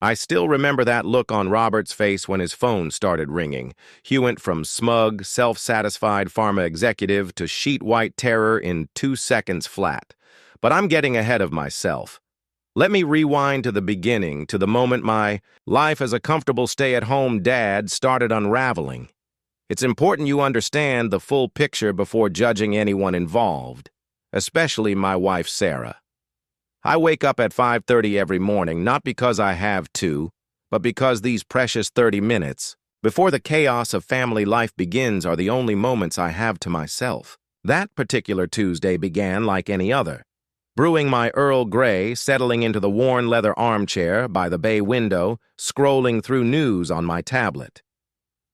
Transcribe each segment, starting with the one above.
I still remember that look on Robert's face when his phone started ringing. He went from smug, self-satisfied pharma executive to sheet-white terror in 2 seconds flat. But I'm getting ahead of myself. Let me rewind to the beginning, to the moment my life as a comfortable stay-at-home dad started unraveling. It's important you understand the full picture before judging anyone involved, especially my wife, Sarah. I wake up at 5:30 every morning, not because I have to, but because these precious 30 minutes, before the chaos of family life begins, are the only moments I have to myself. That particular Tuesday began like any other. Brewing my Earl Grey, settling into the worn leather armchair by the bay window, scrolling through news on my tablet.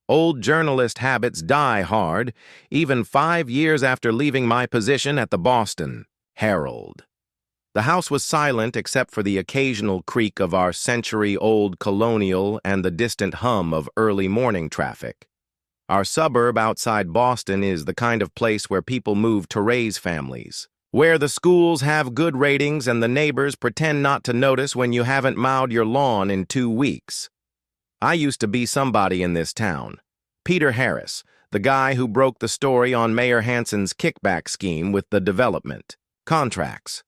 Old journalist habits die hard, even 5 years after leaving my position at the Boston Herald. The house was silent except for the occasional creak of our century-old colonial and the distant hum of early morning traffic. Our suburb outside Boston is the kind of place where people move to raise families, where the schools have good ratings and the neighbors pretend not to notice when you haven't mowed your lawn in 2 weeks. I used to be somebody in this town. Peter Harris, the guy who broke the story on Mayor Hansen's kickback scheme with the development contracts.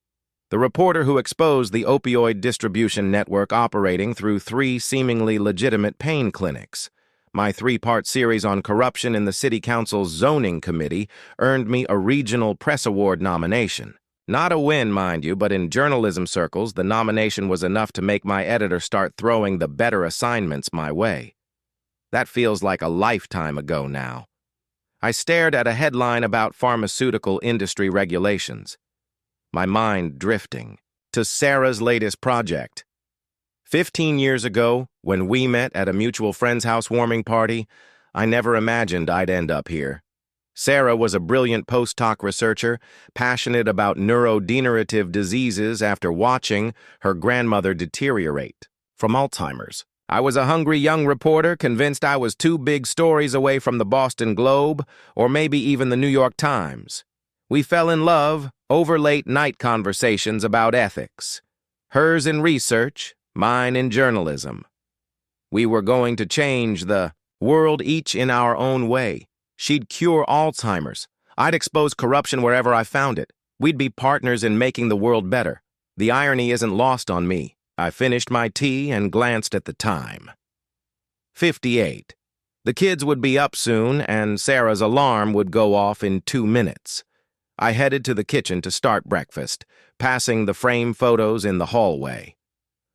The reporter who exposed the opioid distribution network operating through 3 seemingly legitimate pain clinics. My 3-part series on corruption in the City Council's zoning committee earned me a regional press award nomination. Not a win, mind you, but in journalism circles, the nomination was enough to make my editor start throwing the better assignments my way. That feels like a lifetime ago now. I stared at a headline about pharmaceutical industry regulations, my mind drifting to Sarah's latest project. 15 years ago, when we met at a mutual friend's housewarming party, I never imagined I'd end up here. Sarah was a brilliant post-hoc researcher, passionate about neurodegenerative diseases after watching her grandmother deteriorate from Alzheimer's. I was a hungry young reporter convinced I was 2 big stories away from the Boston Globe, or maybe even the New York Times. We fell in love over late-night conversations about ethics. Hers in research, mine in journalism. We were going to change the world each in our own way. She'd cure Alzheimer's. I'd expose corruption wherever I found it. We'd be partners in making the world better. The irony isn't lost on me. I finished my tea and glanced at the time. 58. The kids would be up soon, and Sarah's alarm would go off in 2 minutes. I headed to the kitchen to start breakfast, passing the frame photos in the hallway.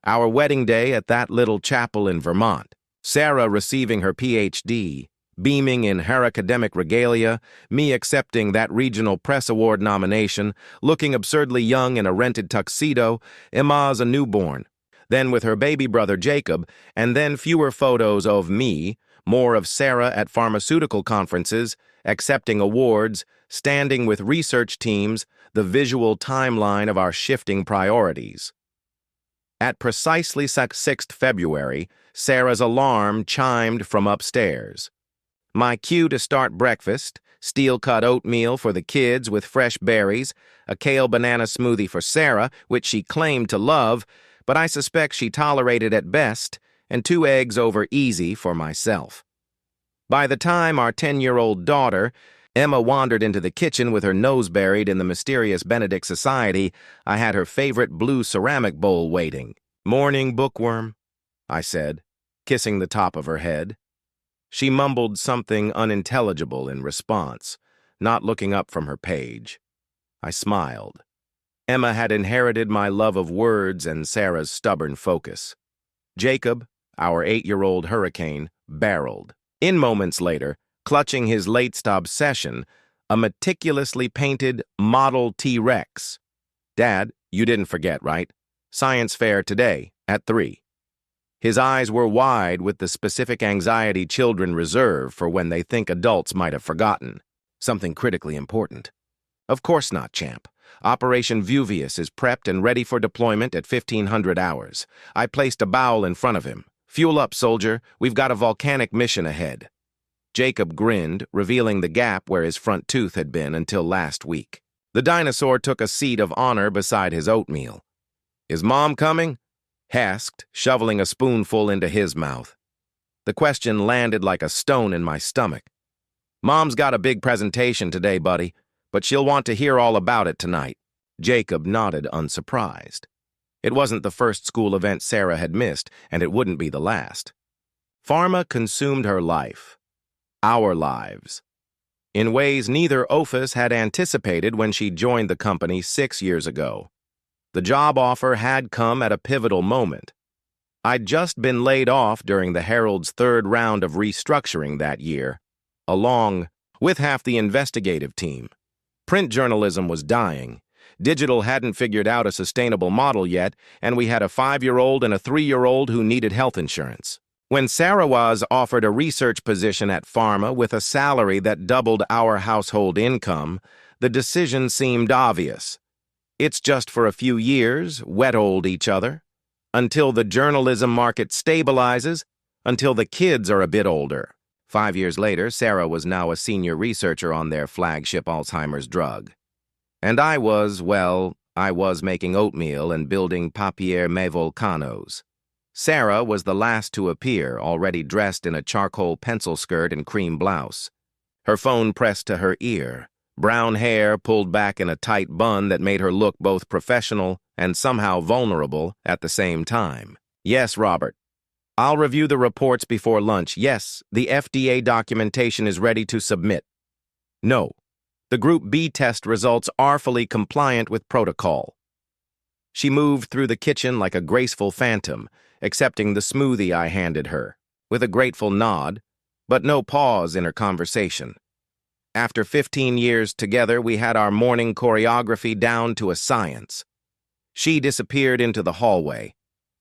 Our wedding day at that little chapel in Vermont. Sarah receiving her Ph.D., beaming in her academic regalia, me accepting that regional press award nomination, looking absurdly young in a rented tuxedo, Emma's a newborn. Then with her baby brother Jacob, and then fewer photos of me, more of Sarah at pharmaceutical conferences, accepting awards, standing with research teams, the visual timeline of our shifting priorities. At precisely 6th February, Sarah's alarm chimed from upstairs. My cue to start breakfast, steel-cut oatmeal for the kids with fresh berries, a kale banana smoothie for Sarah, which she claimed to love, but I suspect she tolerated at best, and 2 eggs over easy for myself. By the time our 10-year-old daughter, Emma, wandered into the kitchen with her nose buried in the mysterious Benedict Society, I had her favorite blue ceramic bowl waiting. "Morning, bookworm," I said, kissing the top of her head. She mumbled something unintelligible in response, not looking up from her page. I smiled. Emma had inherited my love of words and Sarah's stubborn focus. Jacob, our 8-year-old hurricane, barreled. In moments later, clutching his late-stop obsession, a meticulously painted model T-Rex. "Dad, you didn't forget, right? Science fair today, at 3. His eyes were wide with the specific anxiety children reserve for when they think adults might have forgotten. Something critically important. "Of course not, champ. Operation Vuvius is prepped and ready for deployment at 1500 hours. I placed a bowel in front of him. Fuel up, soldier. We've got a volcanic mission ahead." Jacob grinned, revealing the gap where his front tooth had been until last week. The dinosaur took a seat of honor beside his oatmeal. "Is Mom coming?" Hasked, shoveling a spoonful into his mouth. The question landed like a stone in my stomach. Mom's got a big presentation today, buddy, but she'll want to hear all about it tonight. Jacob nodded unsurprised. It wasn't the first school event Sarah had missed, and it wouldn't be the last. Pharma consumed her life. Our lives. In ways neither Ophis had anticipated when she joined the company 6 years ago. The job offer had come at a pivotal moment. I'd just been laid off during the Herald's third round of restructuring that year, along with half the investigative team. Print journalism was dying. Digital hadn't figured out a sustainable model yet, and we had a 5-year-old and a 3-year-old who needed health insurance. When Sarah was offered a research position at Pharma with a salary that doubled our household income, the decision seemed obvious. It's just for a few years, wet-old each other, until the journalism market stabilizes, until the kids are a bit older. 5 years later, Sarah was now a senior researcher on their flagship Alzheimer's drug. And I was making oatmeal and building papier-mâché volcanoes. Sarah was the last to appear, already dressed in a charcoal pencil skirt and cream blouse. Her phone pressed to her ear, brown hair pulled back in a tight bun that made her look both professional and somehow vulnerable at the same time. Yes, Robert. I'll review the reports before lunch. Yes, the FDA documentation is ready to submit. No. The Group B test results are fully compliant with protocol. She moved through the kitchen like a graceful phantom, accepting the smoothie I handed her, with a grateful nod, but no pause in her conversation. After 15 years together, we had our morning choreography down to a science. She disappeared into the hallway,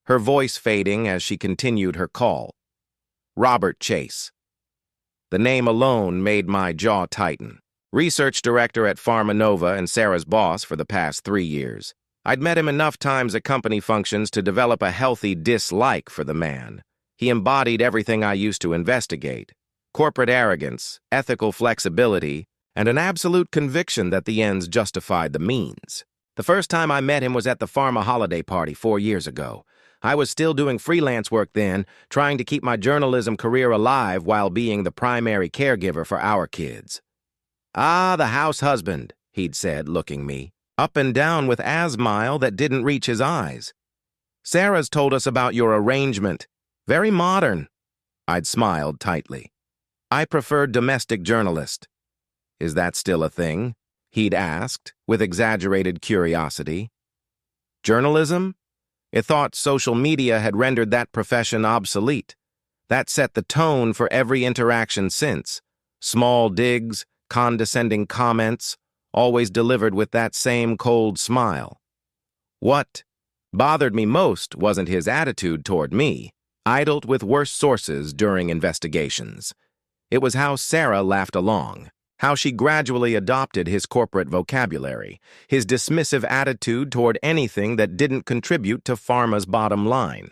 her voice fading as she continued her call. Robert Chase. The name alone made my jaw tighten. Research director at PharmaNova and Sarah's boss for the past 3 years. I'd met him enough times at company functions to develop a healthy dislike for the man. He embodied everything I used to investigate: corporate arrogance, ethical flexibility, and an absolute conviction that the ends justified the means. The first time I met him was at the Pharma holiday party 4 years ago. I was still doing freelance work then, trying to keep my journalism career alive while being the primary caregiver for our kids. "Ah, the house husband," he'd said, looking me up and down with asmile that didn't reach his eyes. "Sarah's told us about your arrangement. Very modern." I'd smiled tightly. "I prefer domestic journalist." "Is that still a thing?" he'd asked, with exaggerated curiosity. Journalism? It thought social media had rendered that profession obsolete. That set the tone for every interaction since. Small digs, condescending comments, always delivered with that same cold smile. What bothered me most wasn't his attitude toward me, idled with worse sources during investigations. It was how Sarah laughed along, how she gradually adopted his corporate vocabulary, his dismissive attitude toward anything that didn't contribute to Pharma's bottom line.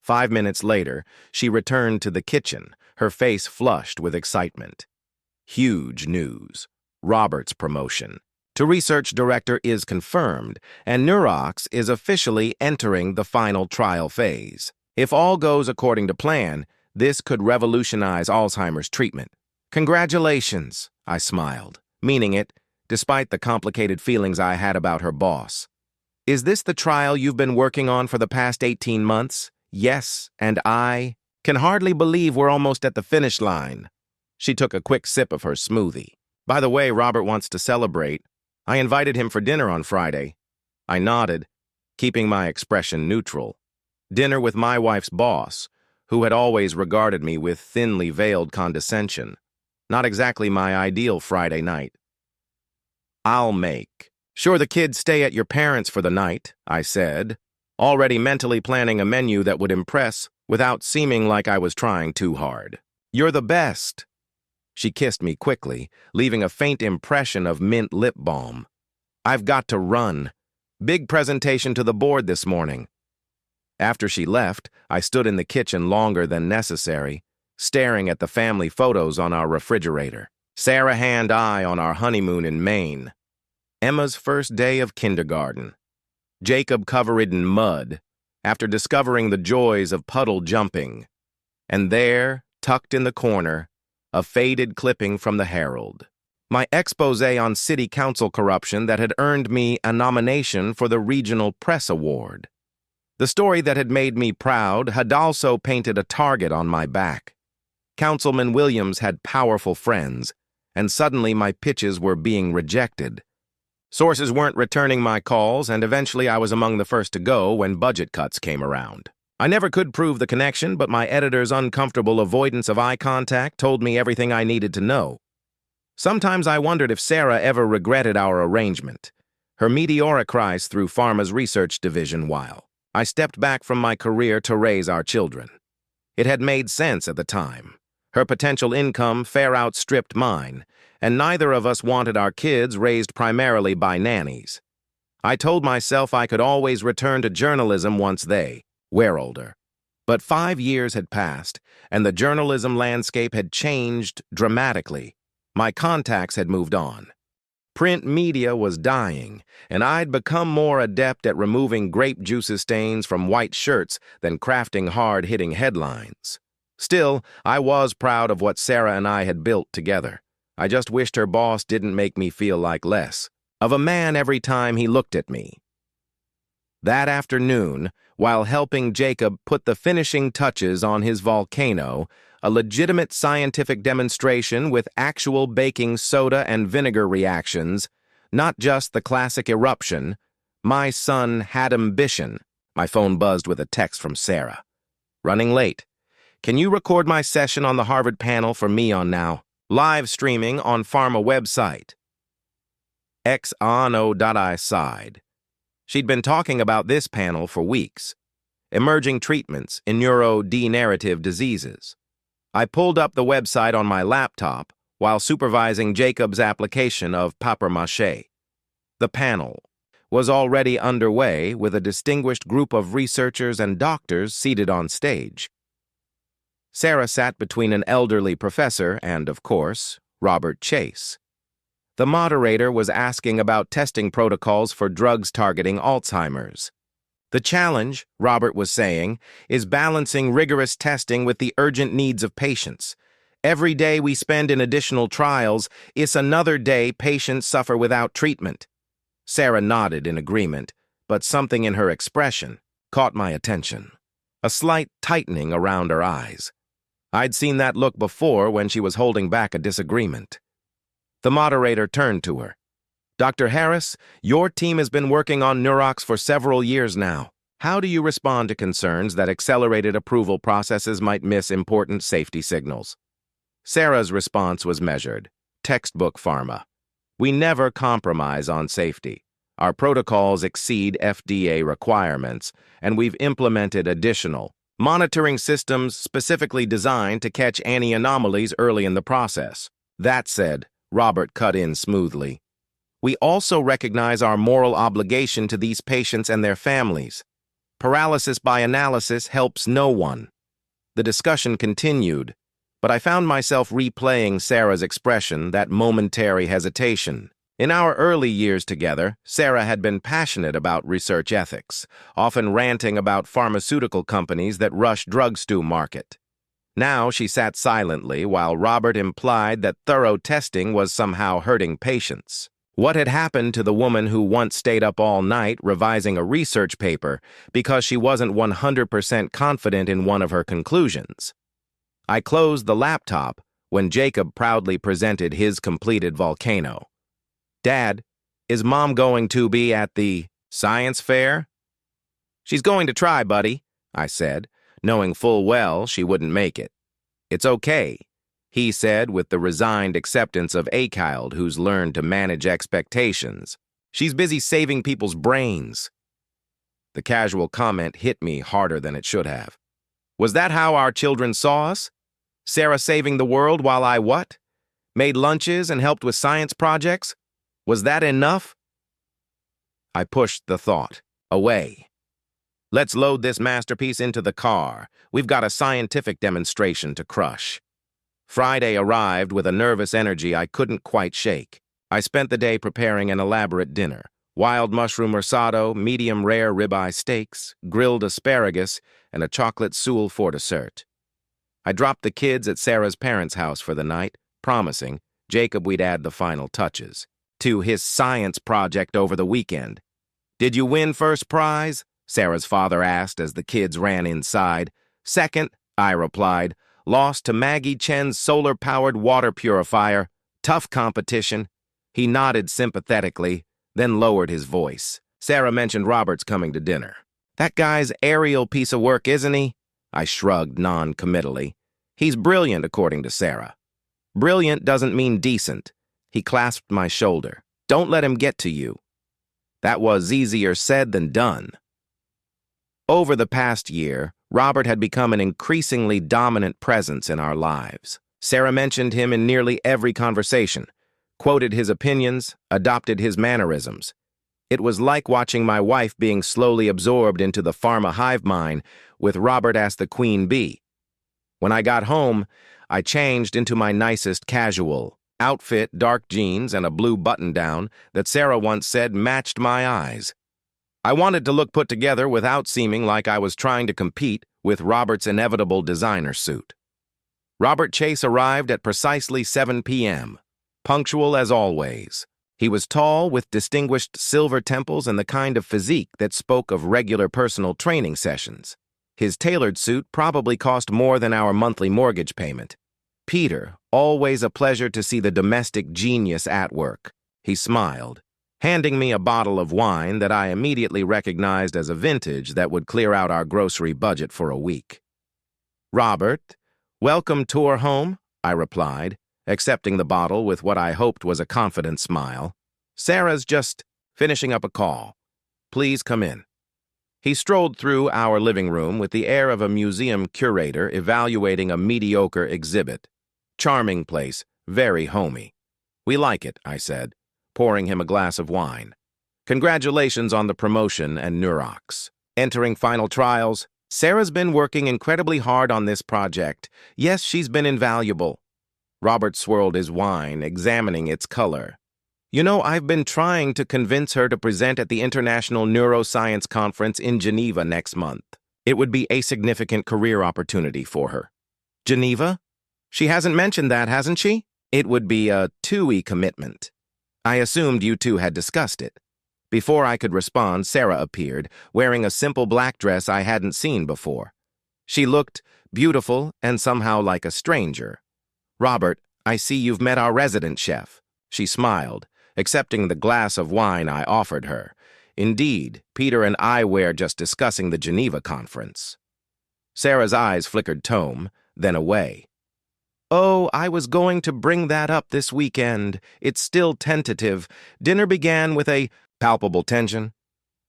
5 minutes later, she returned to the kitchen, her face flushed with excitement. Huge news. Robert's promotion to research director is confirmed, and Neurox is officially entering the final trial phase. If all goes according to plan, this could revolutionize Alzheimer's treatment. "Congratulations," I smiled, meaning it, despite the complicated feelings I had about her boss. "Is this the trial you've been working on for the past 18 months? Yes, and I can hardly believe we're almost at the finish line." She took a quick sip of her smoothie. "By the way, Robert wants to celebrate. I invited him for dinner on Friday." I nodded, keeping my expression neutral. Dinner with my wife's boss, who had always regarded me with thinly veiled condescension. Not exactly my ideal Friday night. "I'll make sure the kids stay at your parents' for the night," I said, already mentally planning a menu that would impress without seeming like I was trying too hard. "You're the best." She kissed me quickly, leaving a faint impression of mint lip balm. "I've got to run. Big presentation to the board this morning." After she left, I stood in the kitchen longer than necessary, staring at the family photos on our refrigerator. Sarah and I on our honeymoon in Maine. Emma's first day of kindergarten. Jacob covered in mud, after discovering the joys of puddle jumping. And there, tucked in the corner, a faded clipping from the Herald. My expose on city council corruption that had earned me a nomination for the Regional Press Award. The story that had made me proud had also painted a target on my back. Councilman Williams had powerful friends, and suddenly my pitches were being rejected. Sources weren't returning my calls, and eventually I was among the first to go when budget cuts came around. I never could prove the connection, but my editor's uncomfortable avoidance of eye contact told me everything I needed to know. Sometimes I wondered if Sarah ever regretted our arrangement. Her meteoric rise through Pharma's research division while I stepped back from my career to raise our children. It had made sense at the time. Her potential income far outstripped mine, and neither of us wanted our kids raised primarily by nannies. I told myself I could always return to journalism once they were older. But 5 years had passed, and the journalism landscape had changed dramatically. My contacts had moved on. Print media was dying, and I'd become more adept at removing grape juice stains from white shirts than crafting hard-hitting headlines. Still, I was proud of what Sarah and I had built together. I just wished her boss didn't make me feel like less of a man every time he looked at me. That afternoon, while helping Jacob put the finishing touches on his volcano, a legitimate scientific demonstration with actual baking soda and vinegar reactions, not just the classic eruption, my son had ambition. My phone buzzed with a text from Sarah. Running late. Can you record my session on the Harvard panel for me on now? Live streaming on Pharma website. I sighed. She'd been talking about this panel for weeks. Emerging treatments in neurodegenerative diseases. I pulled up the website on my laptop while supervising Jacob's application of papier-mâché. The panel was already underway with a distinguished group of researchers and doctors seated on stage. Sarah sat between an elderly professor and, of course, Robert Chase. The moderator was asking about testing protocols for drugs targeting Alzheimer's. The challenge, Robert was saying, is balancing rigorous testing with the urgent needs of patients. Every day we spend in additional trials is another day patients suffer without treatment. Sarah nodded in agreement, but something in her expression caught my attention. A slight tightening around her eyes. I'd seen that look before when she was holding back a disagreement. The moderator turned to her. Dr. Harris, your team has been working on Neurox for several years now. How do you respond to concerns that accelerated approval processes might miss important safety signals? Sarah's response was measured. Textbook pharma. We never compromise on safety. Our protocols exceed FDA requirements, and we've implemented additional monitoring systems specifically designed to catch any anomalies early in the process. That said, Robert cut in smoothly. We also recognize our moral obligation to these patients and their families. Paralysis by analysis helps no one. The discussion continued, but I found myself replaying Sarah's expression, that momentary hesitation. In our early years together, Sarah had been passionate about research ethics, often ranting about pharmaceutical companies that rush drugs to market. Now she sat silently while Robert implied that thorough testing was somehow hurting patients. What had happened to the woman who once stayed up all night revising a research paper because she wasn't 100% confident in one of her conclusions? I closed the laptop when Jacob proudly presented his completed volcano. Dad, is Mom going to be at the science fair? She's going to try, buddy, I said, knowing full well she wouldn't make it. It's okay, he said with the resigned acceptance of a child who's learned to manage expectations. She's busy saving people's brains. The casual comment hit me harder than it should have. Was that how our children saw us? Sarah saving the world while I what? Made lunches and helped with science projects? Was that enough? I pushed the thought away. Let's load this masterpiece into the car. We've got a scientific demonstration to crush. Friday arrived with a nervous energy I couldn't quite shake. I spent the day preparing an elaborate dinner, wild mushroom risotto, medium rare ribeye steaks, grilled asparagus, and a chocolate soule for dessert. I dropped the kids at Sarah's parents' house for the night, promising Jacob we'd add the final touches to his science project over the weekend. "Did you win first prize?" Sarah's father asked as the kids ran inside. "Second," I replied, "lost to Maggie Chen's solar-powered water purifier. Tough competition." He nodded sympathetically, then lowered his voice. "Sarah mentioned Robert's coming to dinner. That guy's aerial piece of work, isn't he?" I shrugged non-committally. "He's brilliant, according to Sarah." "Brilliant doesn't mean decent." He clasped my shoulder. "Don't let him get to you." That was easier said than done. Over the past year, Robert had become an increasingly dominant presence in our lives. Sarah mentioned him in nearly every conversation, quoted his opinions, adopted his mannerisms. It was like watching my wife being slowly absorbed into the pharma hive mind, with Robert as the queen bee. When I got home, I changed into my nicest casual outfit, dark jeans, and a blue button-down that Sarah once said matched my eyes. I wanted to look put together without seeming like I was trying to compete with Robert's inevitable designer suit. Robert Chase arrived at precisely 7 p.m., punctual as always. He was tall, with distinguished silver temples and the kind of physique that spoke of regular personal training sessions. His tailored suit probably cost more than our monthly mortgage payment. "Peter, always a pleasure to see the domestic genius at work," he smiled, handing me a bottle of wine that I immediately recognized as a vintage that would clear out our grocery budget for a week. "Robert, welcome tour home," I replied, accepting the bottle with what I hoped was a confident smile. "Sarah's just finishing up a call. Please come in." He strolled through our living room with the air of a museum curator evaluating a mediocre exhibit. "Charming place, very homey." "We like it," I said, pouring him a glass of wine. "Congratulations on the promotion and Neurox. Entering final trials. Sarah's been working incredibly hard on this project. Yes, she's been invaluable." Robert swirled his wine, examining its color. "You know, I've been trying to convince her to present at the International Neuroscience Conference in Geneva next month. It would be a significant career opportunity for her." "Geneva? She hasn't mentioned that, hasn't she?" "It would be a two-week commitment." I assumed you two had discussed it. Before I could respond, Sarah appeared, wearing a simple black dress I hadn't seen before. She looked beautiful and somehow like a stranger. "Robert, I see you've met our resident chef." She smiled, accepting the glass of wine I offered her. "Indeed, Peter and I were just discussing the Geneva conference." Sarah's eyes flickered tome, then away. "Oh, I was going to bring that up this weekend. It's still tentative." Dinner began with a palpable tension.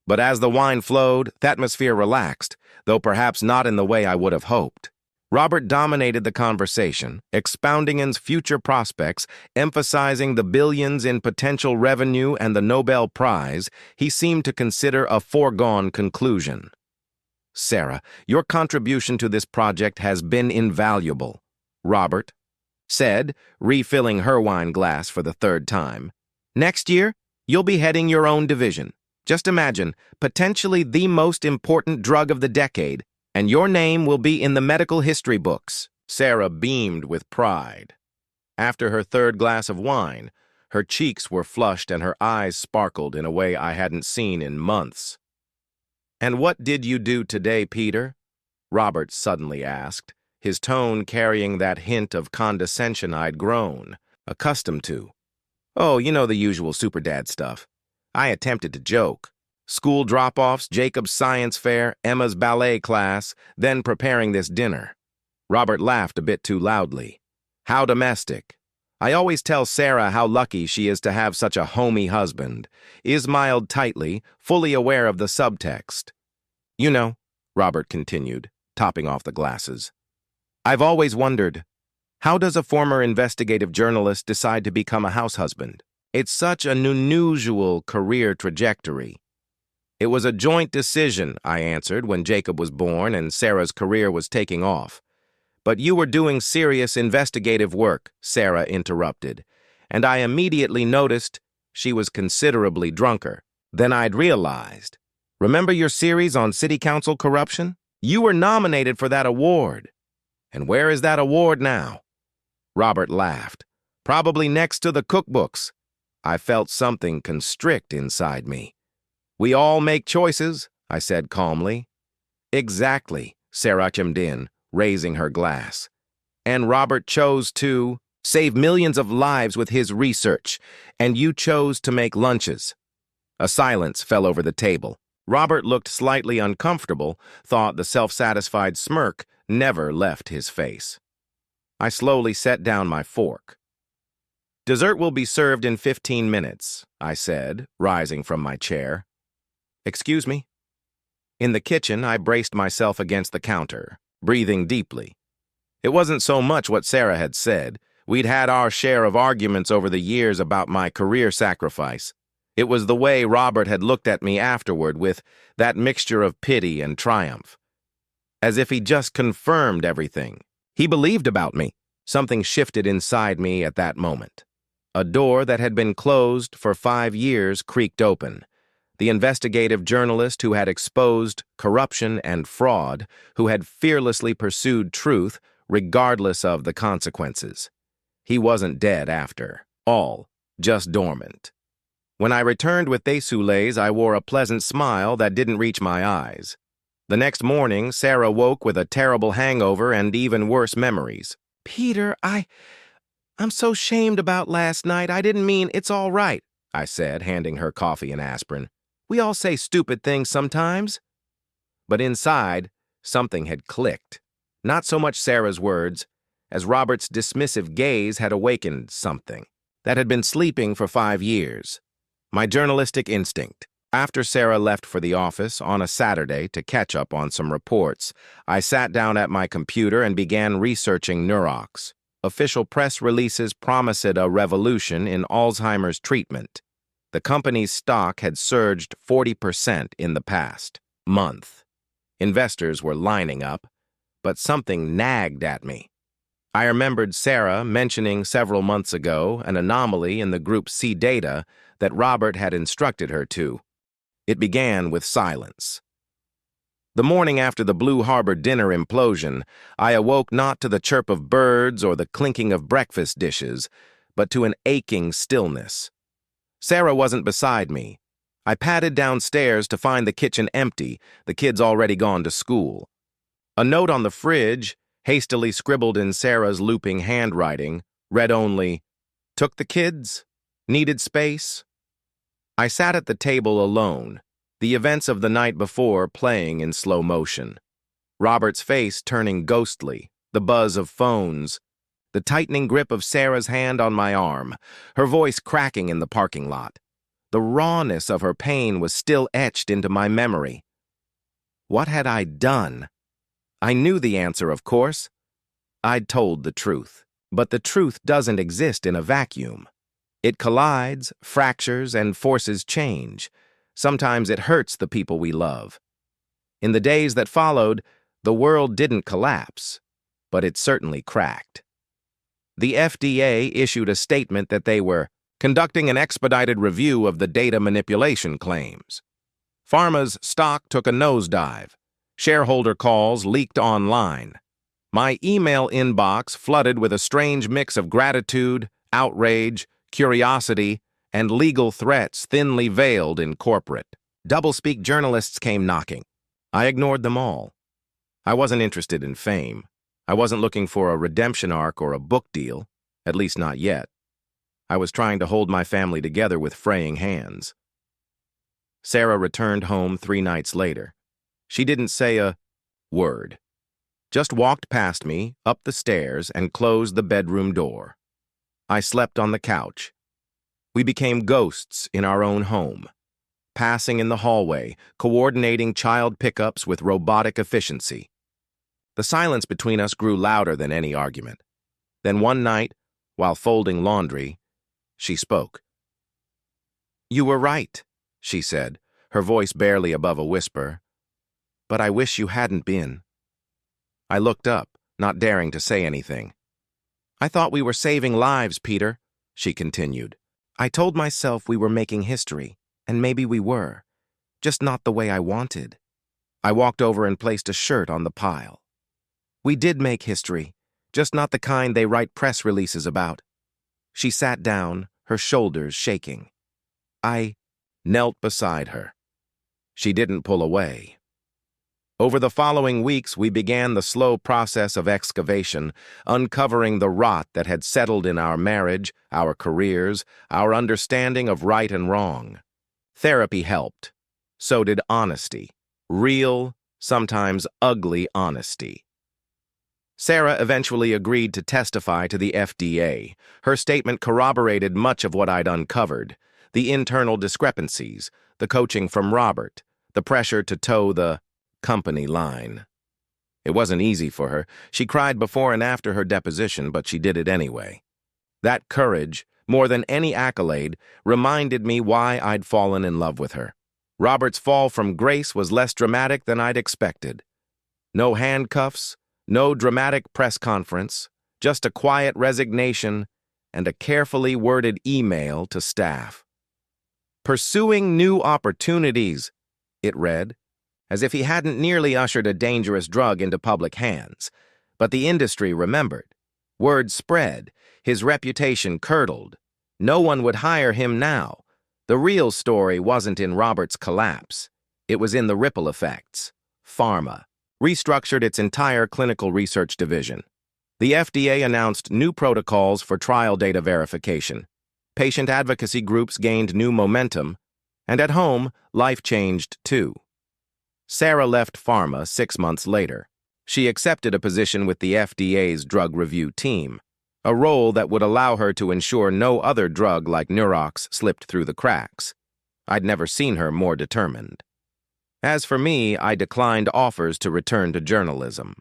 But as the wine flowed, the atmosphere relaxed, though perhaps not in the way I would have hoped. Robert dominated the conversation, expounding his future prospects, emphasizing the billions in potential revenue and the Nobel Prize he seemed to consider a foregone conclusion. "Sarah, your contribution to this project has been invaluable," Robert said, refilling her wine glass for the third time. "Next year, you'll be heading your own division. Just imagine, potentially the most important drug of the decade, and your name will be in the medical history books." Sarah beamed with pride. After her third glass of wine, her cheeks were flushed and her eyes sparkled in a way I hadn't seen in months. "And what did you do today, Peter?" Robert suddenly asked, his tone carrying that hint of condescension I'd grown accustomed to. "Oh, you know the usual superdad stuff." I attempted to joke. School drop-offs, Jacob's science fair, Emma's ballet class, then preparing this dinner. Robert laughed a bit too loudly. "How domestic. I always tell Sarah how lucky she is to have such a homey husband." I smiled tightly, fully aware of the subtext. "You know," Robert continued, topping off the glasses, "I've always wondered, how does a former investigative journalist decide to become a house husband? It's such an unusual career trajectory." "It was a joint decision," I answered, "when Jacob was born and Sarah's career was taking off." "But you were doing serious investigative work," Sarah interrupted, and I immediately noticed she was considerably drunker. Then I'd realized. Remember your series on city council corruption? You were nominated for that award. And where is that award now? Robert laughed. Probably next to the cookbooks. I felt something constrict inside me. We all make choices, I said calmly. Exactly, Sarah chimed in, raising her glass. And Robert chose to save millions of lives with his research, and you chose to make lunches. A silence fell over the table. Robert looked slightly uncomfortable, thought the self-satisfied smirk never left his face. I slowly set down my fork. Dessert will be served in 15 minutes, I said, rising from my chair. Excuse me? In the kitchen, I braced myself against the counter, breathing deeply. It wasn't so much what Sarah had said. We'd had our share of arguments over the years about my career sacrifice. It was the way Robert had looked at me afterward with that mixture of pity and triumph. As if he just confirmed everything. He believed about me. Something shifted inside me at that moment. A door that had been closed for 5 years creaked open. The investigative journalist who had exposed corruption and fraud, who had fearlessly pursued truth regardless of the consequences. He wasn't dead after all, just dormant. When I returned with des soulets, I wore a pleasant smile that didn't reach my eyes. The next morning, Sarah woke with a terrible hangover and even worse memories. Peter, I'm so shamed about last night. I didn't mean it's all right, I said, handing her coffee and aspirin. We all say stupid things sometimes. But inside, something had clicked. Not so much Sarah's words, as Robert's dismissive gaze had awakened something that had been sleeping for 5 years. My journalistic instinct. After Sarah left for the office on a Saturday to catch up on some reports, I sat down at my computer and began researching Neurox. Official press releases promised a revolution in Alzheimer's treatment. The company's stock had surged 40% in the past month. Investors were lining up, but something nagged at me. I remembered Sarah mentioning several months ago an anomaly in the Group C data that Robert had instructed her to. It began with silence. The morning after the Blue Harbor dinner implosion, I awoke not to the chirp of birds or the clinking of breakfast dishes, but to an aching stillness. Sarah wasn't beside me. I padded downstairs to find the kitchen empty, the kids already gone to school. A note on the fridge, hastily scribbled in Sarah's looping handwriting, read only, "Took the kids? Needed space?" I sat at the table alone, the events of the night before playing in slow motion. Robert's face turning ghostly, the buzz of phones, the tightening grip of Sarah's hand on my arm, her voice cracking in the parking lot. The rawness of her pain was still etched into my memory. What had I done? I knew the answer, of course. I'd told the truth. But the truth doesn't exist in a vacuum. It collides, fractures, and forces change. Sometimes it hurts the people we love. In the days that followed, the world didn't collapse, but it certainly cracked. The FDA issued a statement that they were conducting an expedited review of the data manipulation claims. Pharma's stock took a nosedive. Shareholder calls leaked online. My email inbox flooded with a strange mix of gratitude, outrage, curiosity, and legal threats thinly veiled in corporate. Doublespeak journalists came knocking. I ignored them all. I wasn't interested in fame. I wasn't looking for a redemption arc or a book deal, at least not yet. I was trying to hold my family together with fraying hands. Sarah returned home 3 nights later. She didn't say a word. Just walked past me, up the stairs, and closed the bedroom door. I slept on the couch. We became ghosts in our own home, passing in the hallway, coordinating child pickups with robotic efficiency. The silence between us grew louder than any argument. Then one night, while folding laundry, she spoke. "You were right," she said, her voice barely above a whisper. "But I wish you hadn't been." I looked up, not daring to say anything. "I thought we were saving lives, Peter," she continued. "I told myself we were making history, And maybe we were, just not the way I wanted. I walked over and placed a shirt on the pile. We did make history, just not the kind they write press releases about. She sat down, her shoulders shaking. I knelt beside her. She didn't pull away. Over the following weeks, we began the slow process of excavation, uncovering the rot that had settled in our marriage, our careers, our understanding of right and wrong. Therapy helped. So did honesty. Real, sometimes ugly honesty. Sarah eventually agreed to testify to the FDA. Her statement corroborated much of what I'd uncovered: the internal discrepancies, the coaching from Robert, the pressure to toe the company line. It wasn't easy for her. She cried before and after her deposition, but she did it anyway. That courage, more than any accolade, reminded me why I'd fallen in love with her. Robert's fall from grace was less dramatic than I'd expected. No handcuffs, no dramatic press conference, just a quiet resignation and a carefully worded email to staff. "Pursuing new opportunities," it read, as if he hadn't nearly ushered a dangerous drug into public hands. But the industry remembered. Word spread. His reputation curdled. No one would hire him now. The real story wasn't in Robert's collapse. It was in the ripple effects. Pharma restructured its entire clinical research division. The FDA announced new protocols for trial data verification. Patient advocacy groups gained new momentum. And at home, life changed too. Sarah left pharma 6 months later. She accepted a position with the FDA's drug review team, a role that would allow her to ensure no other drug like Nurox slipped through the cracks. I'd never seen her more determined. As for me, I declined offers to return to journalism.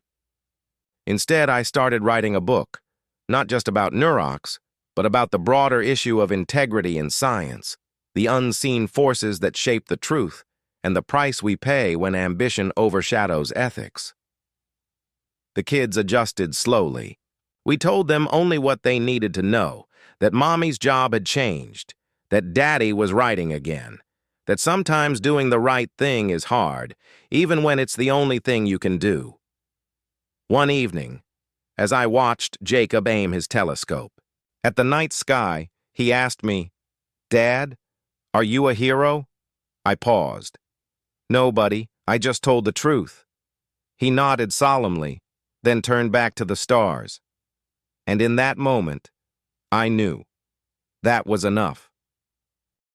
Instead, I started writing a book, not just about Nurox, but about the broader issue of integrity in science, the unseen forces that shape the truth, and the price we pay when ambition overshadows ethics. The kids adjusted slowly. We told them only what they needed to know, that Mommy's job had changed, that Daddy was writing again, that sometimes doing the right thing is hard, even when it's the only thing you can do. One evening, as I watched Jacob aim his telescope at the night sky, he asked me, "Dad, are you a hero?" I paused. "No, buddy, I just told the truth." He nodded solemnly, then turned back to the stars. And in that moment, I knew that was enough.